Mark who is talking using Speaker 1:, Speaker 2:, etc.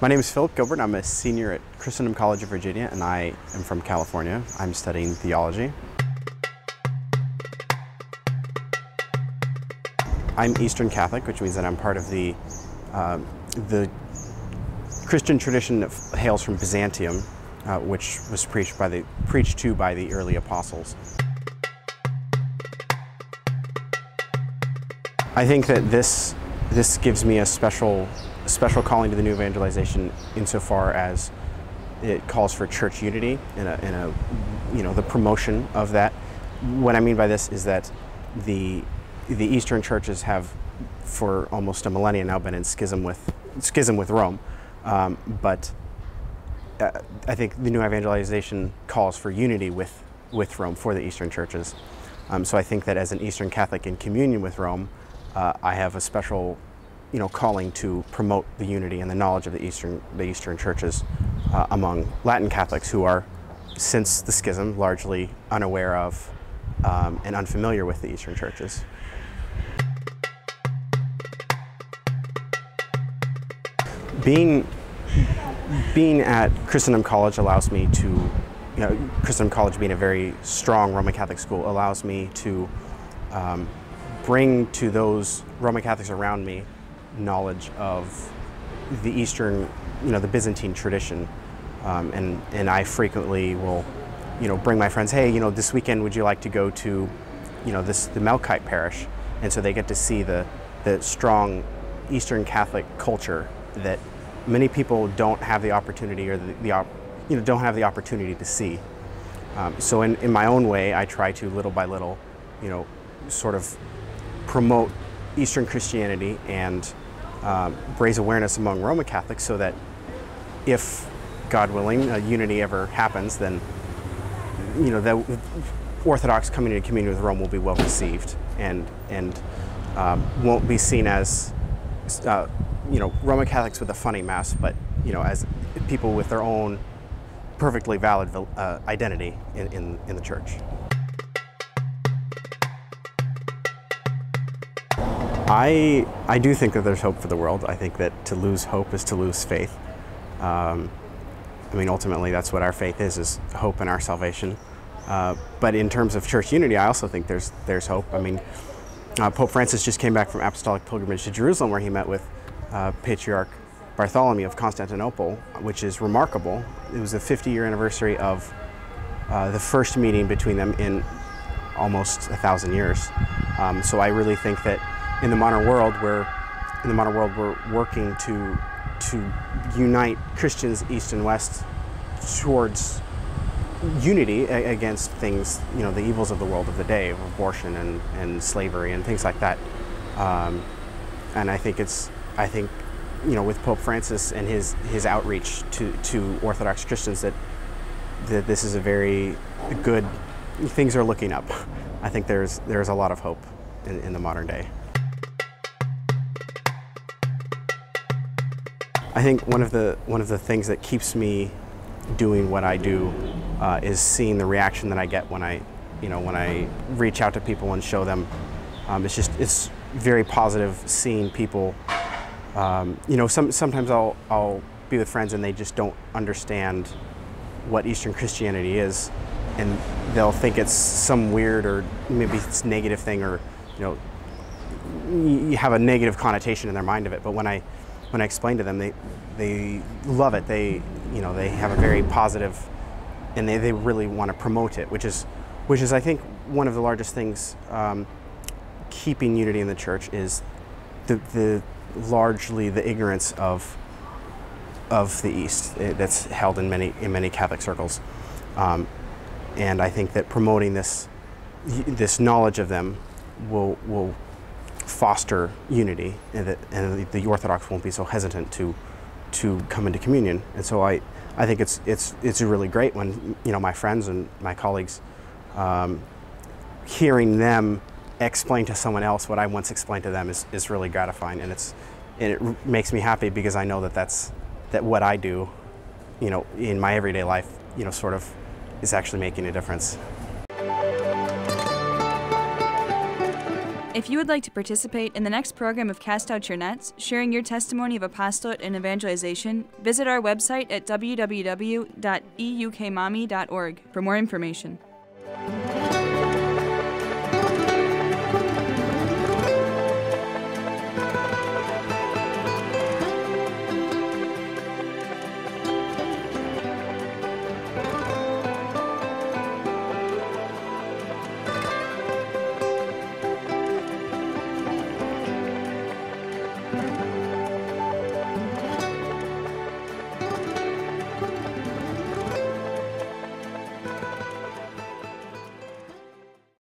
Speaker 1: My name is Philip Gilbert. I'm a senior at Christendom College of Virginia, and I am from California. I'm studying theology. I'm Eastern Catholic, which means that I'm part of the Christian tradition that hails from Byzantium, which was preached to by the early apostles. I think that this gives me a special calling to the new evangelization insofar as it calls for church unity and the promotion of that. What I mean by this is that the Eastern churches have for almost a millennia now been in schism with Rome, but I think the new evangelization calls for unity with Rome for the Eastern churches. So I think that as an Eastern Catholic in communion with Rome, I have a special calling to promote the unity and the knowledge of the Eastern churches among Latin Catholics who are, since the schism, largely unaware of and unfamiliar with the Eastern churches. Being at Christendom College allows me to, Christendom College being a very strong Roman Catholic school allows me to bring to those Roman Catholics around me knowledge of the Eastern, the Byzantine tradition, and I frequently will, bring my friends, hey, this weekend would you like to go to, the Melkite parish, and so they get to see the strong Eastern Catholic culture that many people don't have the opportunity or don't have the opportunity to see. So in my own way, I try to little by little, sort of promote Eastern Christianity and raise awareness among Roman Catholics so that if, God willing, unity ever happens, then the Orthodox coming into communion with Rome will be well received and won't be seen as Roman Catholics with a funny mass, but as people with their own perfectly valid identity in the church. I do think that there's hope for the world. I think that to lose hope is to lose faith. Ultimately that's what our faith is hope in our salvation. But in terms of church unity, I also think there's hope. Pope Francis just came back from apostolic pilgrimage to Jerusalem, where he met with Patriarch Bartholomew of Constantinople, which is remarkable. It was the 50-year anniversary of the first meeting between them in almost 1,000 years. So I really think that in the modern world, we're working to unite Christians East and West towards unity against things, the evils of the world of the day, of abortion and slavery and things like that. And I think with Pope Francis and his outreach to Orthodox Christians that this is a very good, things are looking up. I think there's a lot of hope in the modern day. I think one of the things that keeps me doing what I do is seeing the reaction that I get when I reach out to people and show them. It's very positive seeing people. Sometimes I'll be with friends and they just don't understand what Eastern Christianity is, and they'll think it's some weird or maybe it's negative thing, or you have a negative connotation in their mind of it. But when I explain to them, they love it. They have a very positive, and they really want to promote it, which is I think one of the largest things keeping unity in the church is largely the ignorance of the East that's held in many Catholic circles, and I think that promoting this knowledge of them will foster unity, and the Orthodox won't be so hesitant to come into communion. And so I think it's really great when my friends and my colleagues, hearing them explain to someone else what I once explained to them is really gratifying, and it makes me happy because I know that what I do, in my everyday life, sort of is actually making a difference.
Speaker 2: If you would like to participate in the next program of Cast Out Your Nets, sharing your testimony of apostolate and evangelization, visit our website at www.eukmami.org for more information.